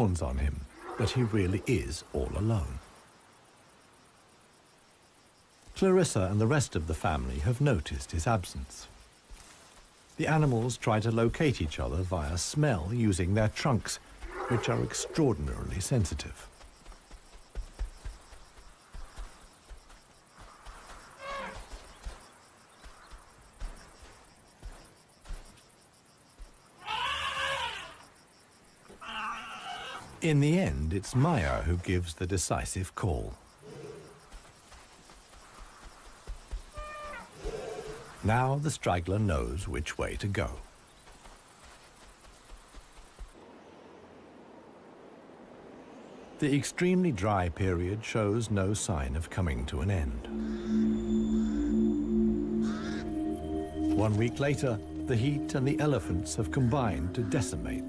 dawns on him that he really is all alone. Clarissa and the rest of the family have noticed his absence. The animals try to locate each other via smell using their trunks, which are extraordinarily sensitive. In the end, it's Maya who gives the decisive call. Now the straggler knows which way to go. The extremely dry period shows no sign of coming to an end. 1 week later, the heat and the elephants have combined to decimate the